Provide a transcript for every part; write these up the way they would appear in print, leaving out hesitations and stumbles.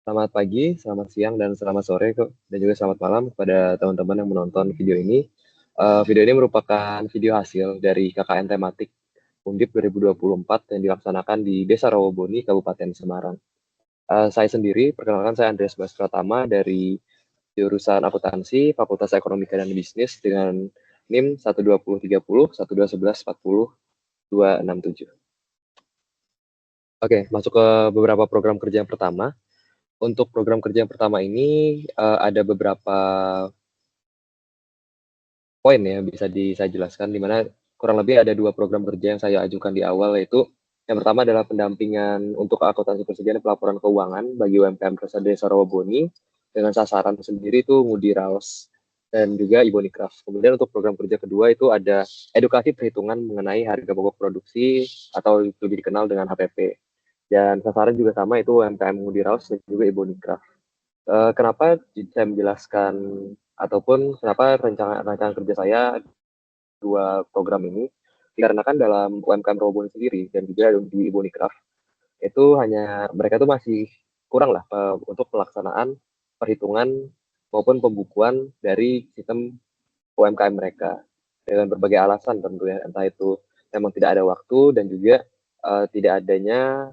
Selamat pagi, selamat siang, dan selamat sore kok. Dan juga selamat malam kepada teman-teman yang menonton video ini. Video ini merupakan video hasil dari KKN tematik Undip 2024 yang dilaksanakan di Desa Rawoboni, Kabupaten Semarang. Saya sendiri, perkenalkan saya Andreas Bas Pratama dari jurusan Akuntansi, Fakultas Ekonomika dan Bisnis dengan NIM 12030, 12114, 267. Oke, masuk ke beberapa program kerja yang pertama. Untuk program kerja yang pertama ini ada beberapa poin ya bisa saya jelaskan di mana kurang lebih ada 2 program kerja yang saya ajukan di awal, yaitu yang pertama adalah pendampingan untuk akuntansi persediaan pelaporan keuangan bagi UMKM Desa Rawaboni dengan sasaran sendiri itu Ngudi Raos dan juga Ibonikraf. Kemudian untuk program kerja kedua itu ada edukasi perhitungan mengenai harga pokok produksi atau lebih dikenal dengan HPP. Dan sasaran juga sama, itu UMKM Ngudi Raos dan juga Ibonikraf. Kenapa saya menjelaskan ataupun kenapa rancangan kerja saya 2 program ini, dikarenakan dalam UMKM Rawaboni sendiri dan juga di Ibonikraf, itu hanya mereka tuh masih kurang lah untuk pelaksanaan perhitungan maupun pembukuan dari sistem UMKM mereka. Dengan berbagai alasan tentunya, entah itu memang tidak ada waktu dan juga tidak adanya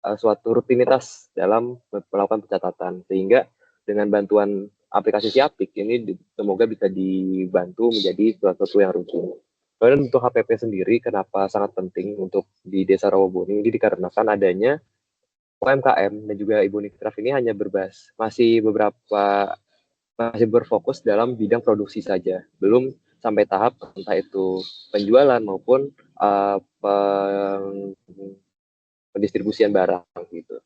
suatu rutinitas dalam melakukan pencatatan. Sehingga dengan bantuan aplikasi Siapik ini semoga bisa dibantu menjadi sesuatu yang rutin. Kemudian untuk HPP sendiri, kenapa sangat penting untuk di Desa Rawaboni ini dikarenakan adanya UMKM dan juga Ibu Nikraf ini hanya masih berfokus dalam bidang produksi saja, belum sampai tahap entah itu penjualan maupun pendistribusian barang gitu.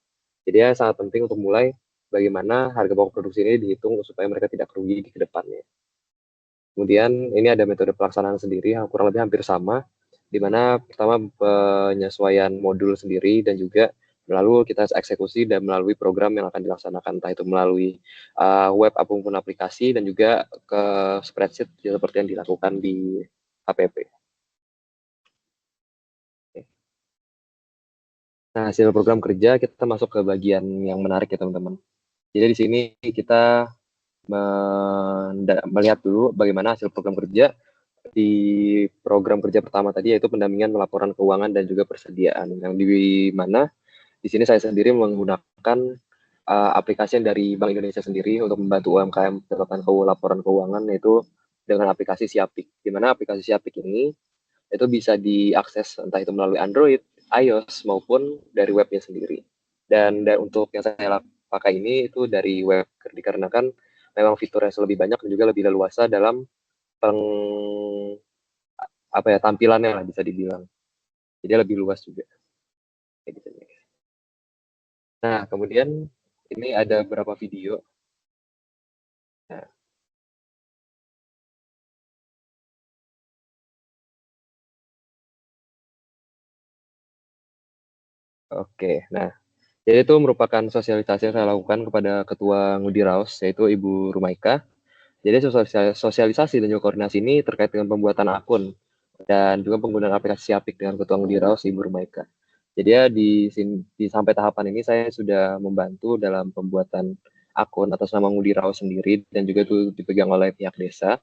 Jadi ya sangat penting untuk mulai bagaimana harga pokok produksi ini dihitung supaya mereka tidak rugi di kedepannya. Kemudian ini ada metode pelaksanaan sendiri yang kurang lebih hampir sama, di mana pertama penyesuaian modul sendiri dan juga melalui kita eksekusi dan melalui program yang akan dilaksanakan, entah itu melalui web ataupun aplikasi dan juga ke spreadsheet seperti yang dilakukan di HPP. Nah, hasil program kerja kita masuk ke bagian yang menarik ya teman-teman. Jadi di sini kita melihat dulu bagaimana hasil program kerja di program kerja pertama tadi, yaitu pendampingan laporan keuangan dan juga persediaan, yang di mana di sini saya sendiri menggunakan aplikasi yang dari Bank Indonesia sendiri untuk membantu UMKM melakukan laporan keuangan, yaitu dengan aplikasi Siapik. Di mana aplikasi Siapik ini itu bisa diakses entah itu melalui Android, iOS maupun dari webnya sendiri. Dan untuk yang saya pakai ini itu dari web, dikarenakan memang fiturnya lebih banyak dan juga lebih leluasa dalam peng, tampilannya lah bisa dibilang. Jadi lebih luas juga. Gitu. Nah, kemudian ini ada beberapa video. Nah, oke. Nah, jadi itu merupakan sosialisasi yang saya lakukan kepada Ketua Ngudi Raos, yaitu Ibu Rumaika. Jadi sosialisasi dan juga koordinasi ini terkait dengan pembuatan akun dan juga penggunaan aplikasi Siapik dengan Ketua Ngudi Raos, Ibu Rumaika. Jadi ya di sampai tahapan ini saya sudah membantu dalam pembuatan akun atas nama Ngudi Raos sendiri dan juga itu dipegang oleh pihak desa.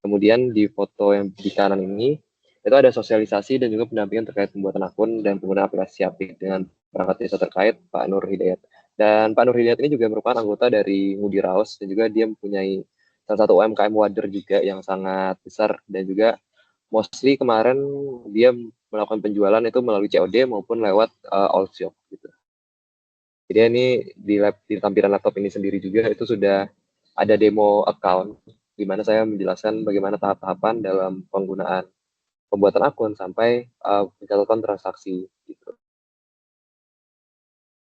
Kemudian di foto yang di kanan ini itu ada sosialisasi dan juga pendampingan terkait pembuatan akun dan penggunaan aplikasi Siapik dengan perangkat desa terkait Pak Nur Hidayat. Dan Pak Nur Hidayat ini juga merupakan anggota dari Ngudi Raos dan juga dia mempunyai salah satu UMKM wader juga yang sangat besar, dan juga mostly kemarin dia melakukan penjualan itu melalui COD maupun lewat all shop gitu. Jadi ini di tampilan laptop ini sendiri juga itu sudah ada demo account di mana saya menjelaskan bagaimana tahap-tahapan dalam penggunaan pembuatan akun sampai pencatatan transaksi gitu.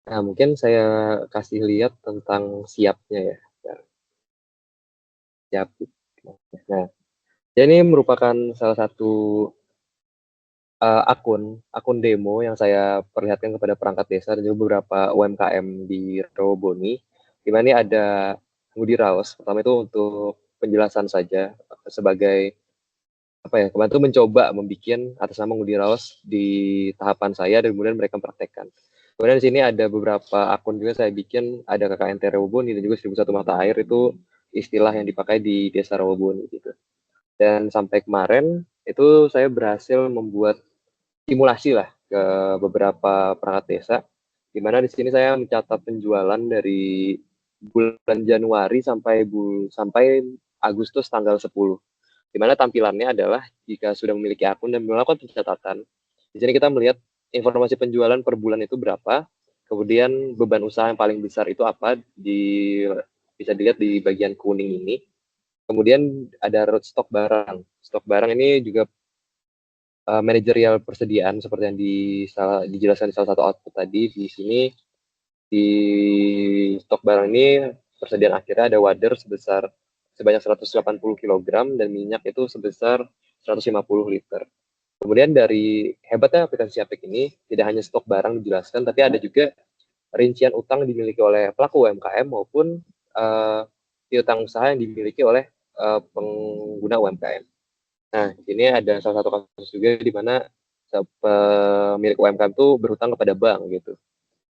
Nah, mungkin saya kasih lihat tentang siapnya ya. Siap. Nah, ini merupakan salah satu akun demo yang saya perlihatkan kepada perangkat desa dan juga beberapa UMKM di Rawaboni, di mana ini ada Ngudi Raos. Pertama itu untuk penjelasan saja sebagai kemarin itu mencoba membuat atas nama Ngudi Raos di tahapan saya dan kemudian mereka mempraktekkan. Kemudian di sini ada beberapa akun juga saya bikin, ada KKNT Rawaboni dan juga 1001 Mata Air, itu istilah yang dipakai di Desa Rawaboni gitu. Dan sampai kemarin itu saya berhasil membuat simulasi lah ke beberapa perangkat desa, di mana di sini saya mencatat penjualan dari bulan Januari sampai Agustus tanggal 10. Di mana tampilannya adalah jika sudah memiliki akun dan melakukan pencatatan, di sini kita melihat informasi penjualan per bulan itu berapa, kemudian beban usaha yang paling besar itu apa, bisa dilihat di bagian kuning ini. Kemudian ada road stock barang. Stok barang ini juga manajerial persediaan seperti yang dijelaskan di salah satu output tadi. Di sini di stok barang ini persediaan akhirnya ada water sebanyak 180 kg dan minyak itu sebesar 150 liter. Kemudian dari hebatnya aplikasi Siapek ini, tidak hanya stok barang dijelaskan, tapi ada juga rincian utang dimiliki oleh pelaku UMKM maupun piutang usaha yang dimiliki oleh pengguna UMKM. Nah, ini ada salah satu kasus juga di mana pemilik UMKM itu berhutang kepada bank gitu.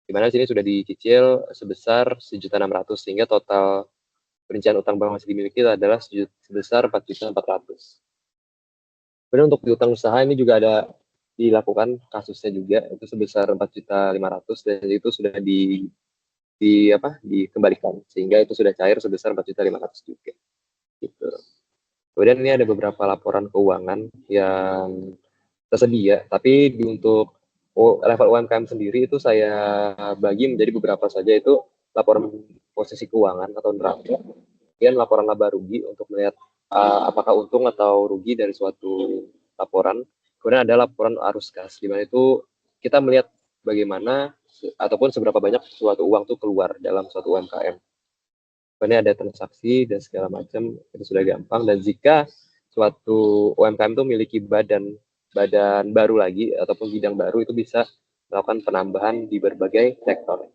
Di mana sini sudah dicicil sebesar 1.600.000 sehingga total rincian utang bank masih dimiliki adalah sebesar 4.400.000. Kemudian untuk piutang usaha ini juga ada dilakukan kasusnya juga itu sebesar 4.500.000 dan itu sudah dikembalikan sehingga itu sudah cair sebesar 4.500.000 juga gitu. Kemudian ini ada beberapa laporan keuangan yang tersedia, tapi untuk level UMKM sendiri itu saya bagi menjadi beberapa saja, itu laporan posisi keuangan atau neraca, kemudian laporan laba rugi untuk melihat apakah untung atau rugi dari suatu laporan, kemudian ada laporan arus kas, di mana itu kita melihat bagaimana ataupun seberapa banyak suatu uang itu keluar dalam suatu UMKM. Kemudian ada transaksi dan segala macam, itu sudah gampang. Dan jika suatu UMKM itu memiliki badan baru lagi ataupun bidang baru, itu bisa melakukan penambahan di berbagai sektor.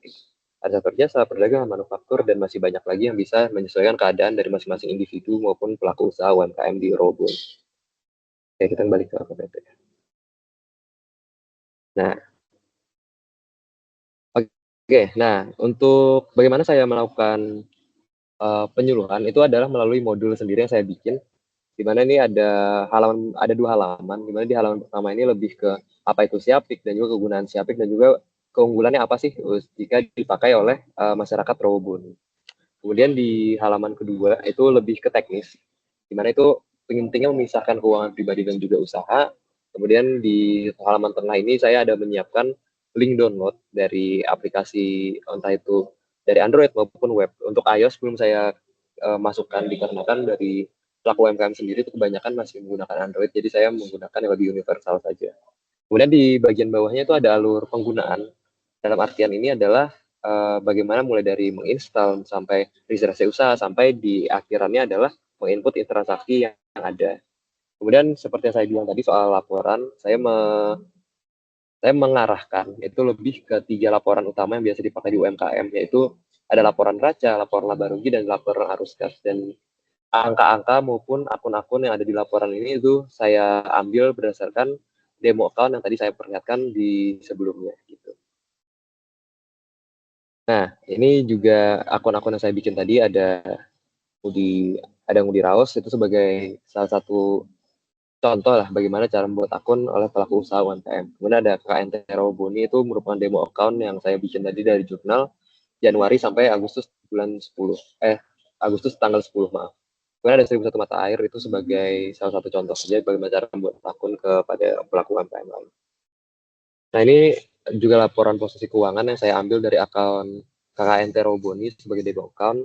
Ada sektor jasa, perdagangan, manufaktur, dan masih banyak lagi yang bisa menyesuaikan keadaan dari masing-masing individu maupun pelaku usaha UMKM di Robon. Oke, kita kembali ke KPP. Nah, nah untuk bagaimana saya melakukan penyuluhan itu adalah melalui modul sendiri yang saya bikin, di mana ini ada 2 halaman, di mana di halaman pertama ini lebih ke apa itu Siapik dan juga kegunaan Siapik dan juga keunggulannya apa sih jika dipakai oleh masyarakat Rawaboni. Kemudian di halaman kedua itu lebih ke teknis, di mana itu pentingnya memisahkan keuangan pribadi dan juga usaha. Kemudian di halaman tengah ini saya ada menyiapkan link download dari aplikasi entah itu dari Android maupun web. Untuk iOS belum saya masukkan dikarenakan dari pelaku UMKM sendiri itu kebanyakan masih menggunakan Android, jadi saya menggunakan yang lebih universal saja. Kemudian di bagian bawahnya itu ada alur penggunaan. Dalam artian ini adalah bagaimana mulai dari menginstal sampai registrasi usaha sampai di akhirannya adalah menginput transaksi yang ada. Kemudian seperti yang saya bilang tadi soal laporan, saya mengarahkan itu lebih ke 3 laporan utama yang biasa dipakai di UMKM, yaitu ada laporan neraca, laporan laba rugi, dan laporan arus kas. Dan angka-angka maupun akun-akun yang ada di laporan ini itu saya ambil berdasarkan demo account yang tadi saya perlihatkan di sebelumnya gitu. Nah, ini juga akun-akun yang saya bikin tadi ada Ngudi Raos itu sebagai salah satu contoh lah bagaimana cara membuat akun oleh pelaku usaha UMKM. Kemudian ada KNT Rawaboni, itu merupakan demo account yang saya bikin tadi dari jurnal Januari sampai Agustus tanggal 10, maaf. Kemudian ada 1001 Mata Air itu sebagai salah satu contoh saja bagaimana cara membuat akun kepada pelaku UMKM lain. Nah, ini juga laporan posisi keuangan yang saya ambil dari akun KKNT Rawaboni sebagai demo account.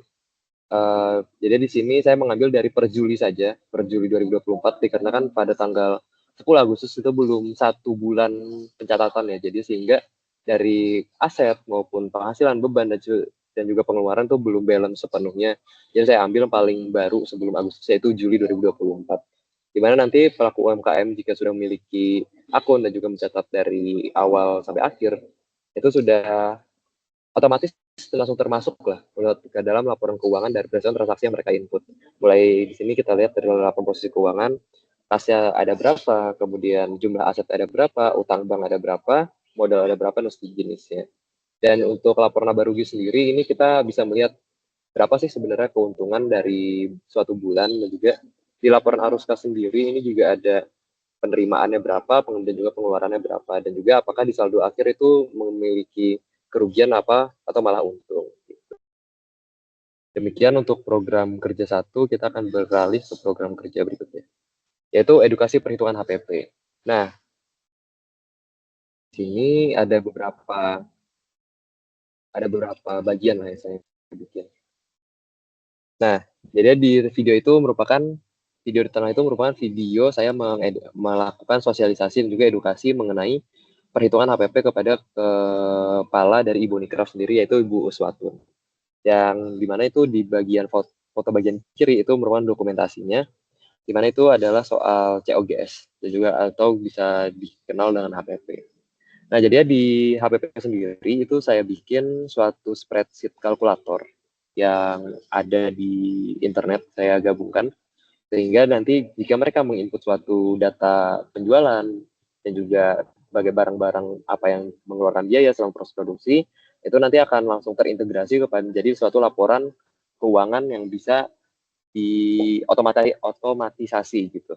Jadi di sini saya mengambil dari per Juli saja, per Juli 2024, dikarenakan pada tanggal 10 Agustus itu belum 1 bulan pencatatan ya, jadi sehingga dari aset maupun penghasilan, beban, dan juga pengeluaran itu belum balance sepenuhnya. Jadi saya ambil paling baru sebelum Agustus, yaitu Juli 2024. Di mana nanti pelaku UMKM jika sudah memiliki akun dan juga mencatat dari awal sampai akhir, itu sudah otomatis langsung termasuk lah ke dalam laporan keuangan dari berdasarkan transaksi yang mereka input. Mulai di sini kita lihat dari laporan posisi keuangan, kasnya ada berapa, kemudian jumlah aset ada berapa, utang bank ada berapa, modal ada berapa, dan sejenisnya. Dan untuk laporan laba rugi sendiri, ini kita bisa melihat berapa sih sebenarnya keuntungan dari suatu bulan, dan juga di laporan arus kas sendiri ini juga ada penerimaannya berapa, kemudian juga pengeluarannya berapa, dan juga apakah di saldo akhir itu memiliki kerugian apa atau malah untung. Demikian untuk program kerja 1, kita akan beralih ke program kerja berikutnya, yaitu edukasi perhitungan HPP. Nah, di sini ada beberapa bagian lah yang saya bikin. Nah, jadi di video itu merupakan video di tengah itu merupakan video saya melakukan sosialisasi dan juga edukasi mengenai perhitungan HPP kepada kepala dari Ibu Nikraf sendiri, yaitu Ibu Uswatun. Yang dimana itu di bagian foto bagian kiri itu merupakan dokumentasinya, di mana itu adalah soal COGS dan juga atau bisa dikenal dengan HPP. Nah, jadi di HPP sendiri itu saya bikin suatu spreadsheet kalkulator yang ada di internet, saya gabungkan sehingga nanti jika mereka menginput suatu data penjualan dan juga sebagai barang-barang apa yang mengeluarkan biaya selama proses produksi, itu nanti akan langsung terintegrasi kepada menjadi suatu laporan keuangan yang bisa diotomatisasi gitu.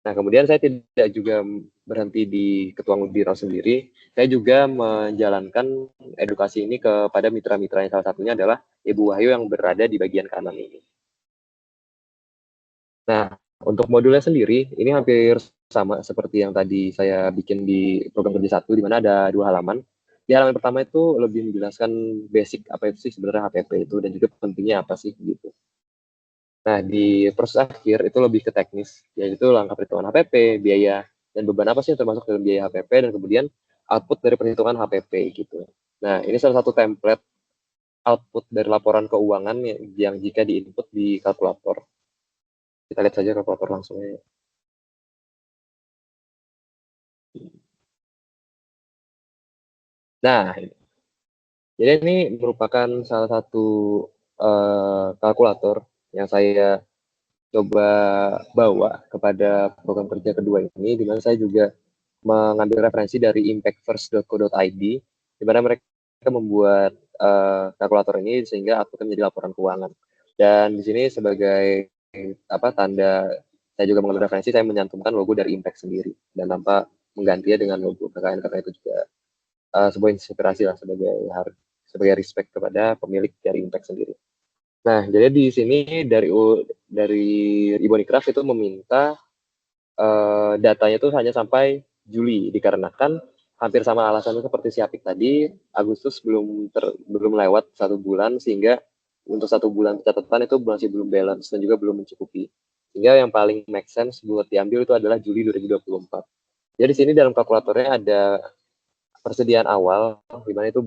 Nah, kemudian saya tidak juga berhenti di Ketua Biro sendiri, saya juga menjalankan edukasi ini kepada mitra-mitra yang salah satunya adalah Ibu Wahyu yang berada di bagian kanan ini. Nah, untuk modulnya sendiri, ini hampir sama seperti yang tadi saya bikin di program kerja 1, di mana ada 2 halaman. Di halaman pertama itu lebih menjelaskan basic apa itu sih sebenarnya HPP itu, dan juga pentingnya apa sih, gitu. Nah, di proses akhir itu lebih ke teknis, yaitu langkah perhitungan HPP, biaya, dan beban apa sih yang termasuk dalam biaya HPP, dan kemudian output dari perhitungan HPP, gitu. Nah, ini salah satu template output dari laporan keuangan yang jika di-input di kalkulator. Kita lihat saja kalkulator langsungnya. Nah, jadi ini merupakan salah satu kalkulator yang saya coba bawa kepada program kerja kedua ini, di mana saya juga mengambil referensi dari impactfirst.co.id, di mana mereka membuat kalkulator ini sehingga outputnya menjadi laporan keuangan. Dan di sini sebagai tanda saya juga mengambil referensi, saya menyantumkan logo dari Impact sendiri, dan tanpa menggantinya dengan logo KKN, karena itu juga sebuah inspirasi lah sebagai respect kepada pemilik dari Impact sendiri. Nah, jadi di sini dari Ibu Nikraf itu meminta datanya itu hanya sampai Juli, dikarenakan hampir sama alasannya seperti si Apik tadi, Agustus belum lewat 1 bulan, sehingga untuk 1 bulan catatan itu masih belum balance dan juga belum mencukupi. Sehingga yang paling make sense buat diambil itu adalah Juli 2024. Jadi di sini dalam kalkulatornya ada persediaan awal, di mana itu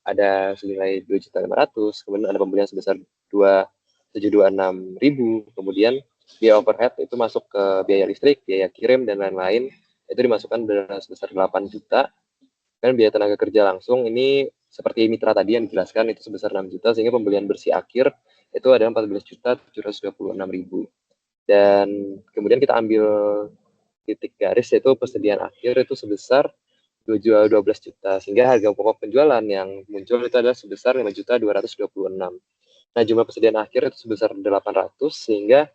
ada senilai 2.500.000, kemudian ada pembelian sebesar 2.726.000, kemudian biaya overhead itu masuk ke biaya listrik, biaya kirim, dan lain-lain, itu dimasukkan sebesar 8 juta, dan biaya tenaga kerja langsung ini seperti mitra tadi yang dijelaskan itu sebesar 6 juta, sehingga pembelian bersih akhir itu adalah 14.726.000. Dan kemudian kita ambil titik garis, yaitu persediaan akhir itu sebesar 12 juta, sehingga harga pokok penjualan yang muncul itu adalah sebesar 5.226. Nah, jumlah persediaan akhir itu sebesar 800, sehingga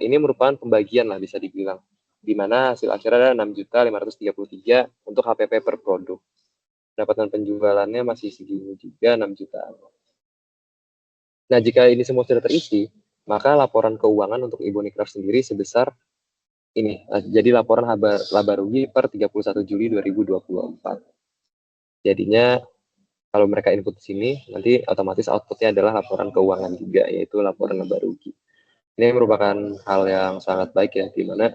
ini merupakan pembagian lah bisa dibilang, di mana hasil akhir adalah 6.533 untuk HPP per produk. Pendapatan penjualannya masih segini juga, 6 juta. Nah, jika ini semua sudah terisi, maka laporan keuangan untuk Ibu Nikraf sendiri sebesar ini, jadi laporan laba rugi per 31 Juli 2024. Jadinya kalau mereka input di sini, nanti otomatis outputnya adalah laporan keuangan juga, yaitu laporan laba rugi. Ini merupakan hal yang sangat baik ya, di mana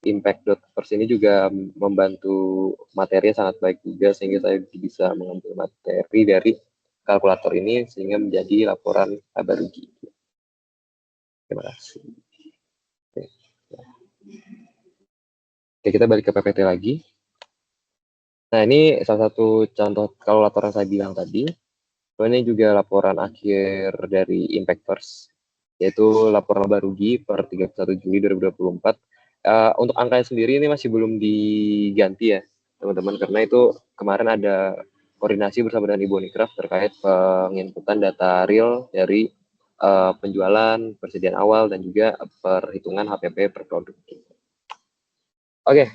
Impact.first ini juga membantu materi sangat baik juga, sehingga saya bisa mengambil materi dari kalkulator ini sehingga menjadi laporan laba rugi. Terima kasih. Oke, kita balik ke PPT lagi. Nah, ini salah satu contoh kalkulator yang saya bilang tadi. Ini juga laporan akhir dari Impact First, yaitu laporan laba rugi per 31 Juli 2024. Untuk angkanya sendiri ini masih belum diganti ya, teman-teman, karena itu kemarin ada koordinasi bersama dengan Ibu Unikraf terkait penginputan data real dari penjualan, persediaan awal, dan juga perhitungan HPP per produk. Oke,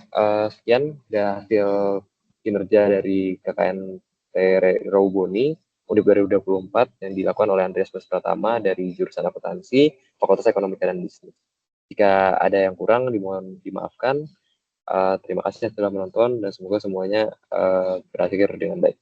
sekian hasil kinerja dari KKN Rawuboni Undip 2024 yang dilakukan oleh Andreas Pratama dari jurusan akuntansi Fakultas Ekonomi dan Bisnis. Jika ada yang kurang, dimohon dimaafkan. Terima kasih telah menonton dan semoga semuanya berakhir dengan baik.